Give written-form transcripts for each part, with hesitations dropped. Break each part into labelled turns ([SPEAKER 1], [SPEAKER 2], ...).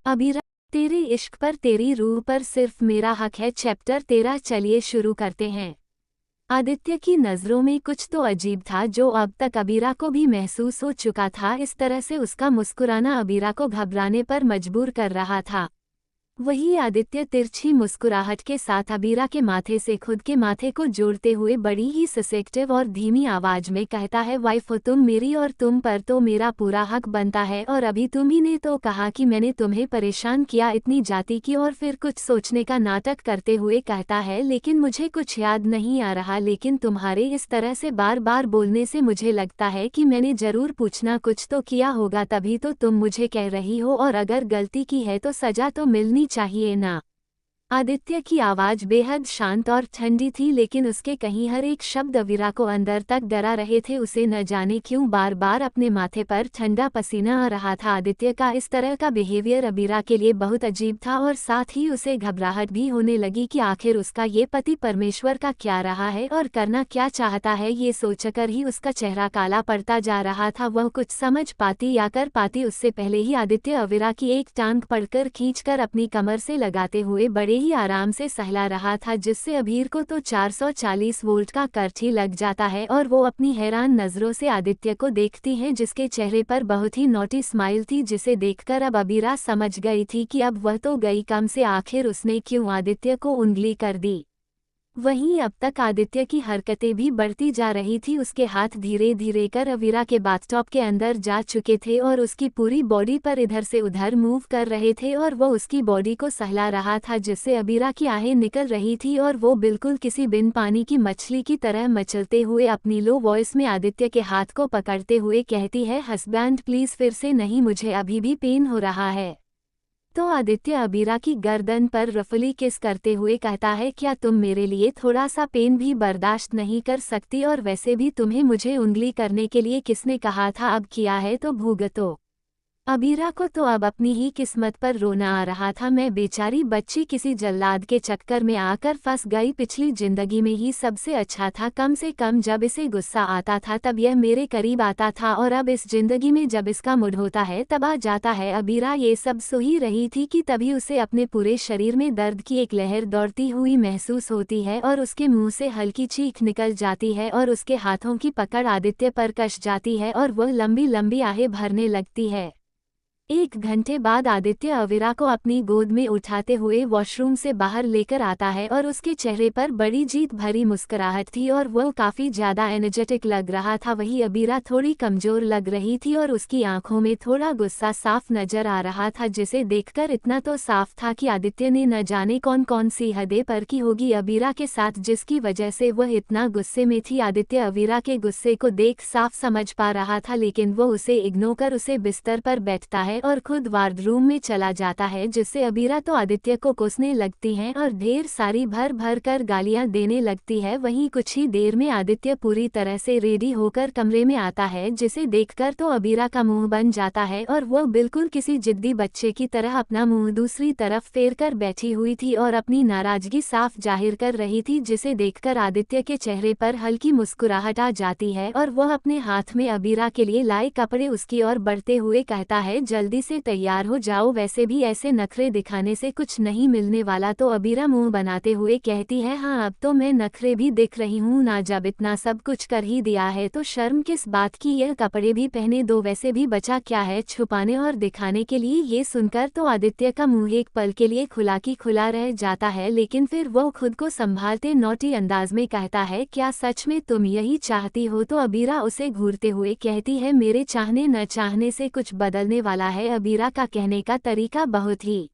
[SPEAKER 1] अबीरा, तेरे इश्क पर तेरी रूह पर सिर्फ मेरा हक है। चैप्टर 13। चलिए शुरू करते हैं। आदित्य की नज़रों में कुछ तो अजीब था जो अब तक अबीरा को भी महसूस हो चुका था। इस तरह से उसका मुस्कुराना अबीरा को घबराने पर मजबूर कर रहा था। वही आदित्य तिरछी मुस्कुराहट के साथ अबीरा के माथे से खुद के माथे को जोड़ते हुए बड़ी ही ससेप्टिव और धीमी आवाज में कहता है, वाइफ हो तुम मेरी और तुम पर तो मेरा पूरा हक बनता है। और अभी तुम ही ने तो कहा कि मैंने तुम्हें परेशान किया इतनी जाति की। और फिर कुछ सोचने का नाटक करते हुए कहता है, लेकिन मुझे कुछ याद नहीं आ रहा। लेकिन तुम्हारे इस तरह से बार बार बोलने से मुझे लगता है कि मैंने जरूर पूछना कुछ तो किया होगा, तभी तो तुम मुझे कह रही हो। और अगर गलती की है तो सजा तो मिलनी चाहिए ना। आदित्य की आवाज बेहद शांत और ठंडी थी, लेकिन उसके कहीं हर एक शब्द अबीरा को अंदर तक डरा रहे थे। उसे न जाने क्यों बार बार अपने माथे पर ठंडा पसीना आ रहा था। आदित्य का इस तरह का बिहेवियर अबीरा के लिए बहुत अजीब था और साथ ही उसे घबराहट भी होने लगी कि आखिर उसका ये पति परमेश्वर का क्या रहा है और करना क्या चाहता है। ये सोचकर ही उसका चेहरा काला पड़ता जा रहा था। वह कुछ समझ पाती या कर पाती उससे पहले ही आदित्य अबीरा की एक टांग पकड़कर खींचकर अपनी कमर से लगाते हुए बड़े ही आराम से सहला रहा था, जिससे अबीर को तो 440 वोल्ट का करंट ही लग जाता है। और वो अपनी हैरान नजरों से आदित्य को देखती हैं, जिसके चेहरे पर बहुत ही नॉटी स्माइल थी, जिसे देखकर अब अबीरा समझ गई थी कि अब वह तो गई कम से आखिर उसने क्यों आदित्य को उंगली कर दी। वहीं अब तक आदित्य की हरकतें भी बढ़ती जा रही थी। उसके हाथ धीरे धीरे कर अबीरा के बाथटब के अंदर जा चुके थे और उसकी पूरी बॉडी पर इधर से उधर मूव कर रहे थे और वो उसकी बॉडी को सहला रहा था, जिससे अबीरा की आहें निकल रही थी। और वो बिल्कुल किसी बिन पानी की मछली की तरह मचलते हुए अपनी लो वॉइस में आदित्य के हाथ को पकड़ते हुए कहती है, हस्बैंड प्लीज फिर से नहीं, मुझे अभी भी पेन हो रहा है। तो आदित्य अबीरा की गर्दन पर रफली किस करते हुए कहता है, क्या तुम मेरे लिए थोड़ा सा पेन भी बर्दाश्त नहीं कर सकती? और वैसे भी तुम्हें मुझे उंगली करने के लिए किसने कहा था? अब किया है तो भुगतो। अबीरा को तो अब अपनी ही किस्मत पर रोना आ रहा था। मैं बेचारी बच्ची किसी जल्लाद के चक्कर में आकर फंस गई। पिछली जिंदगी में ही सबसे अच्छा था, कम से कम जब इसे गुस्सा आता था तब यह मेरे करीब आता था, और अब इस जिंदगी में जब इसका मूड होता है तब आ जाता है। अबीरा ये सब सो ही रही थी कि तभी उसे अपने पूरे शरीर में दर्द की एक लहर दौड़ती हुई महसूस होती है और उसके मुंह से हल्की चीख निकल जाती है और उसके हाथों की पकड़ आदित्य पर कस जाती है और वह लंबी लंबी आहें भरने लगती है। 1 घंटे बाद आदित्य अबीरा को अपनी गोद में उठाते हुए वॉशरूम से बाहर लेकर आता है और उसके चेहरे पर बड़ी जीत भरी मुस्कुराहट थी और वह काफी ज्यादा एनर्जेटिक लग रहा था। वही अबीरा थोड़ी कमजोर लग रही थी और उसकी आंखों में थोड़ा गुस्सा साफ नजर आ रहा था, जिसे देखकर इतना तो साफ था कि आदित्य ने न जाने कौन कौन सी हदें परखी होगी अबीरा के साथ, जिसकी वजह से वह इतना गुस्से में थी। आदित्य अबीरा के गुस्से को देख साफ समझ पा रहा था, लेकिन वो उसे इग्नोर कर उसे बिस्तर पर बैठता है और खुद वार्डरूम में चला जाता है, जिससे अबीरा तो आदित्य को कोसने लगती हैं और ढेर सारी भर भर कर गालियां देने लगती है। वहीं कुछ ही देर में आदित्य पूरी तरह से रेडी होकर कमरे में आता है, जिसे देखकर तो अबीरा का मुंह बन जाता है और वह बिल्कुल किसी जिद्दी बच्चे की तरह अपना मुंह दूसरी तरफ फेर कर बैठी हुई थी और अपनी नाराजगी साफ जाहिर कर रही थी, जिसे देखकर आदित्य के चेहरे पर हल्की मुस्कुराहट आ जाती है और वह अपने हाथ में अबीरा के लिए लाए कपड़े उसकी ओर बढ़ते हुए कहता है, जल्दी से तैयार हो जाओ, वैसे भी ऐसे नखरे दिखाने से कुछ नहीं मिलने वाला। तो अबीरा मुंह बनाते हुए कहती है, हाँ अब तो मैं नखरे भी दिख रही हूँ ना, जब इतना सब कुछ कर ही दिया है तो शर्म किस बात की, यह कपड़े भी पहने दो, वैसे भी बचा क्या है छुपाने और दिखाने के लिए। ये सुनकर तो आदित्य का मुंह एक पल के लिए खुला की खुला रह जाता है, लेकिन फिर वो खुद को संभालते नोटी अंदाज में कहता है, क्या सच में तुम यही चाहती हो? तो अबीरा उसे घूरते हुए कहती है, मेरे चाहने न चाहने से कुछ बदलने वाला है? अबीरा का कहने का तरीका बहुत ही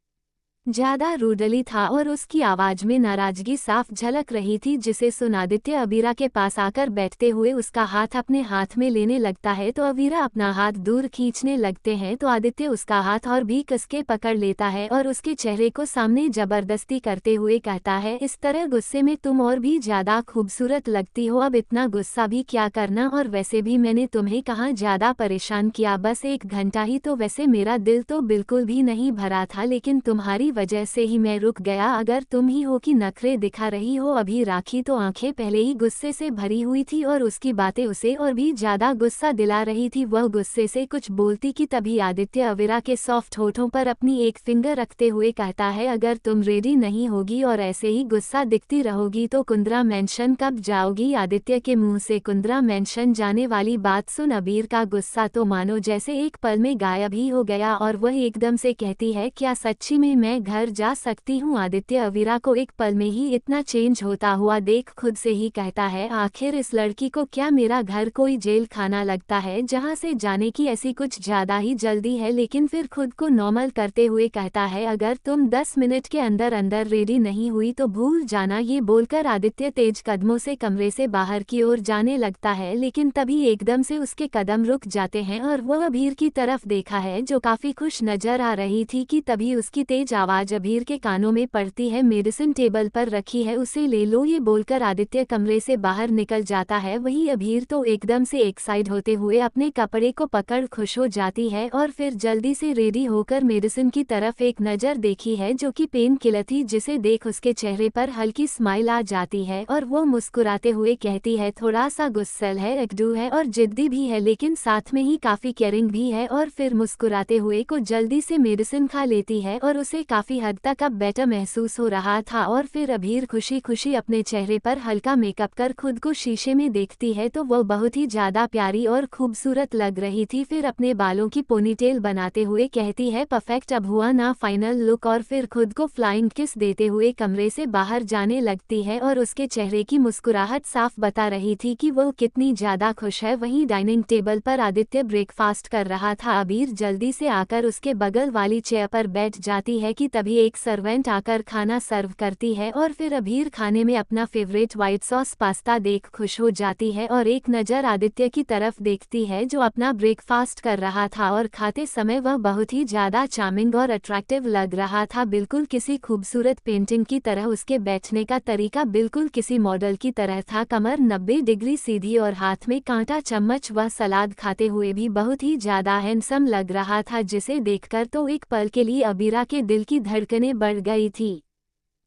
[SPEAKER 1] ज्यादा रूडली था और उसकी आवाज में नाराजगी साफ झलक रही थी, जिसे सुन आदित्य अबीरा के पास आकर बैठते हुए उसका हाथ अपने हाथ में लेने लगता है। तो अबीरा अपना हाथ दूर खींचने लगते हैं तो आदित्य उसका हाथ और भी कसके पकड़ लेता है और उसके चेहरे को सामने जबरदस्ती करते हुए कहता है, इस तरह गुस्से में तुम और भी ज्यादा खूबसूरत लगती हो, अब इतना गुस्सा भी क्या करना, और वैसे भी मैंने तुम्हें कहाँ ज्यादा परेशान किया, बस 1 घंटा ही तो, वैसे मेरा दिल तो बिल्कुल भी नहीं भरा था, लेकिन तुम्हारी वजह से ही मैं रुक गया। अगर तुम ही हो कि नखरे दिखा रही हो अभी। राखी तो आंखें पहले ही गुस्से से भरी हुई थी और उसकी बातें उसे और भी ज्यादा गुस्सा दिला रही थी। वह गुस्से से कुछ बोलती कि तभी आदित्य अविरा के सॉफ्ट होठों पर अपनी एक फिंगर रखते हुए कहता है, अगर तुम रेडी नहीं होगी और ऐसे ही गुस्सा दिखती रहोगी तो कुंद्रा मेंशन कब जाओगी। आदित्य के मुंह से कुंद्रा मेंशन जाने वाली बात सुन अबीर का गुस्सा तो मानो जैसे एक पल में गायब ही हो गया और वह एकदम से कहती है, क्या सच्ची में मैं घर जा सकती हूँ। आदित्य अविरा को एक पल में ही इतना चेंज होता हुआ देख खुद से ही कहता है, आखिर इस लड़की को क्या मेरा घर कोई जेल खाना लगता है जहाँ से जाने की ऐसी कुछ ज्यादा ही जल्दी है। लेकिन फिर खुद को नॉर्मल करते हुए कहता है, अगर तुम 10 मिनट के अंदर अंदर रेडी नहीं हुई तो भूल जाना। ये बोलकर आदित्य तेज कदमों से कमरे से बाहर की ओर जाने लगता है, लेकिन तभी एकदम से उसके कदम रुक जाते हैं और वह अबीर की तरफ देखा है जो काफी खुश नजर आ रही थी कि तभी उसकी तेज आवाज अबीर के कानों में पड़ती है, मेडिसिन टेबल पर रखी है, उसे ले लो। ये बोलकर आदित्य कमरे से बाहर निकल जाता है। वही अबीर तो एकदम से एक साइड होते हुए अपने कपड़े को पकड़ खुश हो जाती है और फिर जल्दी से रेडी होकर मेडिसिन की तरफ एक नजर देखी है जो कि पेन किलर थी, जिसे देख उसके चेहरे पर हल्की स्माइल आ जाती है और वो मुस्कुराते हुए कहती है, थोड़ा सा गुस्सैल है, एक्डू है और जिद्दी भी है लेकिन साथ में ही काफी केयरिंग भी है। और फिर मुस्कुराते हुए को जल्दी से मेडिसिन खा लेती है और उसे काफी हद तक अब बेटर महसूस हो रहा था। और फिर अबीर खुशी खुशी अपने चेहरे पर हल्का मेकअप कर खुद को शीशे में देखती है तो वह बहुत ही ज्यादा प्यारी और खूबसूरत लग रही थी। फिर अपने बालों की पोनीटेल बनाते हुए कहती है, परफेक्ट, अब हुआ ना फाइनल लुक। और फिर खुद को फ्लाइंग किस देते हुए कमरे से बाहर जाने लगती है और उसके चेहरे की मुस्कुराहट साफ बता रही थी कि वो कितनी ज्यादा खुश है। वहीं डाइनिंग टेबल पर आदित्य ब्रेकफास्ट कर रहा था। अबीर जल्दी से आकर उसके बगल वाली चेयर पर बैठ जाती है कि तभी एक सर्वेंट आकर खाना सर्व करती है और फिर अबीर खाने में अपना फेवरेट व्हाइट सॉस पास्ता देख खुश हो जाती है और एक नज़र आदित्य की तरफ देखती है जो अपना ब्रेकफास्ट कर रहा था और खाते समय वह बहुत ही ज़्यादा चार्मिंग और अट्रैक्टिव लग रहा था, बिल्कुल किसी खूबसूरत पेंटिंग की तरह। उसके बैठने का तरीका बिल्कुल किसी मॉडल की तरह था, कमर 90 डिग्री सीधी और हाथ में कांटा चम्मच। वह सलाद खाते हुए भी बहुत ही ज़्यादा हैंडसम लग रहा था, जिसे देखकर तो एक पल के लिए अबीरा के दिल की धड़कनें बढ़ गई थी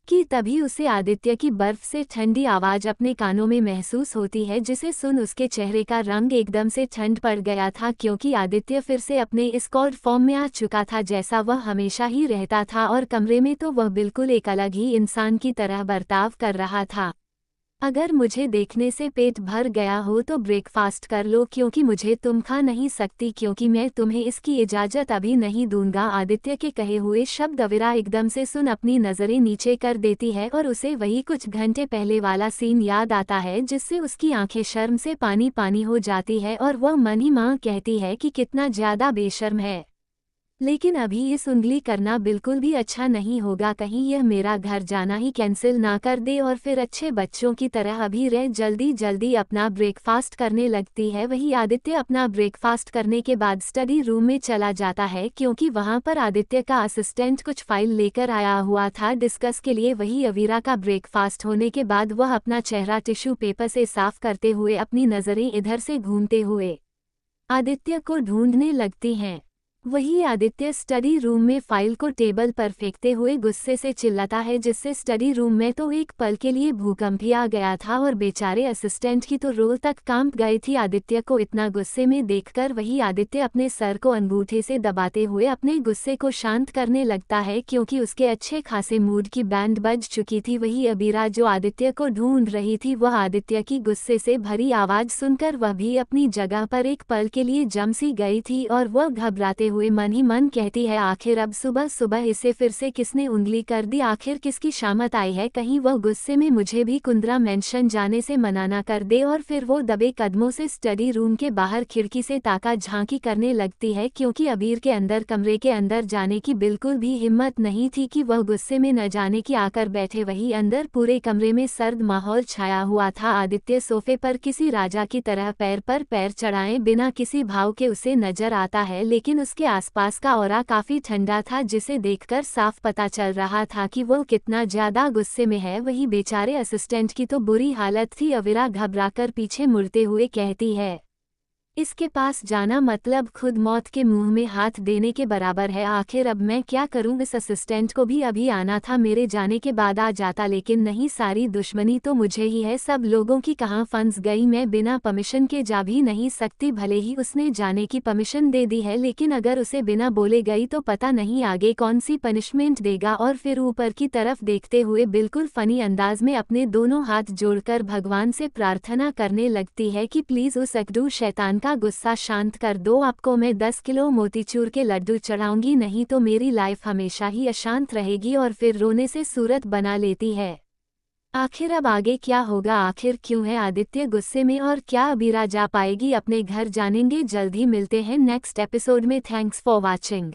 [SPEAKER 1] कि तभी उसे आदित्य की बर्फ से ठंडी आवाज़ अपने कानों में महसूस होती है, जिसे सुन उसके चेहरे का रंग एकदम से ठंड पड़ गया था क्योंकि आदित्य फिर से अपने इस कोल्ड फॉर्म में आ चुका था जैसा वह हमेशा ही रहता था और कमरे में तो वह बिल्कुल एक अलग ही इंसान की तरह बर्ताव कर रहा था। अगर मुझे देखने से पेट भर गया हो तो ब्रेकफास्ट कर लो क्योंकि मुझे तुम खा नहीं सकती, क्योंकि मैं तुम्हें इसकी इजाज़त अभी नहीं दूंगा। आदित्य के कहे हुए शब्द अविरा एकदम से सुन अपनी नज़रें नीचे कर देती है और उसे वही कुछ घंटे पहले वाला सीन याद आता है जिससे उसकी आंखें शर्म से पानी पानी हो जाती है और वह मन ही मन कहती है कि कितना ज़्यादा बेशर्म है, लेकिन अभी इस उंगली करना बिल्कुल भी अच्छा नहीं होगा, कहीं यह मेरा घर जाना ही कैंसिल ना कर दे। और फिर अच्छे बच्चों की तरह अभी रह जल्दी जल्दी अपना ब्रेकफास्ट करने लगती है। वही आदित्य अपना ब्रेकफास्ट करने के बाद स्टडी रूम में चला जाता है क्योंकि वहां पर आदित्य का असिस्टेंट कुछ फाइल लेकर आया हुआ था डिस्कस के लिए। वही अवीरा का ब्रेकफास्ट होने के बाद वह अपना चेहरा टिश्यू पेपर से साफ करते हुए अपनी नज़रें इधर से घूमते हुए आदित्य को ढूंढने लगती हैं। वही आदित्य स्टडी रूम में फाइल को टेबल पर फेंकते हुए गुस्से से चिल्लाता है, जिससे स्टडी रूम में तो एक पल के लिए भूकंप ही आ गया था और बेचारे असिस्टेंट की तो रोल तक कांप गई थी। आदित्य को इतना गुस्से में देखकर वही आदित्य अपने सर को अंगूठे से दबाते हुए अपने गुस्से को शांत करने लगता है क्योंकि उसके अच्छे खासे मूड की बैंड बज चुकी थी। वही अबीरा जो आदित्य को ढूंढ रही थी, वह आदित्य की गुस्से से भरी आवाज सुनकर वह भी अपनी जगह पर एक पल के लिए जम सी गई थी और वह घबराते हुए मन ही मन कहती है, आखिर अब सुबह सुबह इसे फिर से किसने उंगली कर दी, आखिर किसकी शामत आई है, कहीं वह गुस्से में मुझे भी कुंद्रा मेंशन जाने से मना ना कर दे। और फिर वो दबे कदमों से स्टडी रूम के बाहर खिड़की से ताका झांकी करने लगती है क्योंकि अबीर के अंदर कमरे के अंदर जाने की बिल्कुल भी हिम्मत नहीं थी कि वह गुस्से में न जाने की आकर बैठे। वही अंदर पूरे कमरे में सर्द माहौल छाया हुआ था। आदित्य सोफे पर किसी राजा की तरह पैर पर पैर चढ़ाए बिना किसी भाव के उसे नजर आता है, लेकिन उसके आसपास का ऑरा काफी ठंडा था जिसे देखकर साफ पता चल रहा था कि वो कितना ज्यादा गुस्से में है। वही बेचारे असिस्टेंट की तो बुरी हालत थी। अविरा घबराकर पीछे मुड़ते हुए कहती है, इसके पास जाना मतलब खुद मौत के मुंह में हाथ देने के बराबर है। आखिर अब मैं क्या करूं? इस असिस्टेंट को भी अभी आना था, मेरे जाने के बाद आ जाता, लेकिन नहीं, सारी दुश्मनी तो मुझे ही है। सब लोगों की कहाँ फंस गई मैं, बिना परमिशन के जा भी नहीं सकती। भले ही उसने जाने की परमिशन दे दी है, लेकिन अगर उसे बिना बोले गई तो पता नहीं आगे कौन सी पनिशमेंट देगा। और फिर ऊपर की तरफ देखते हुए बिल्कुल फनी अंदाज में अपने दोनों हाथ जोड़कर भगवान से प्रार्थना करने लगती है कि प्लीज उस अकड़ू शैतान का गुस्सा शांत कर दो। आपको मैं 10 किलो मोतीचूर के लड्डू चढ़ाऊंगी, नहीं तो मेरी लाइफ हमेशा ही अशांत रहेगी। और फिर रोने से सूरत बना लेती है। आखिर अब आगे क्या होगा? आखिर क्यों है आदित्य गुस्से में और क्या अबीरा जा पाएगी अपने घर? जानेंगे जल्द ही। मिलते हैं नेक्स्ट एपिसोड में। Thanks for watching.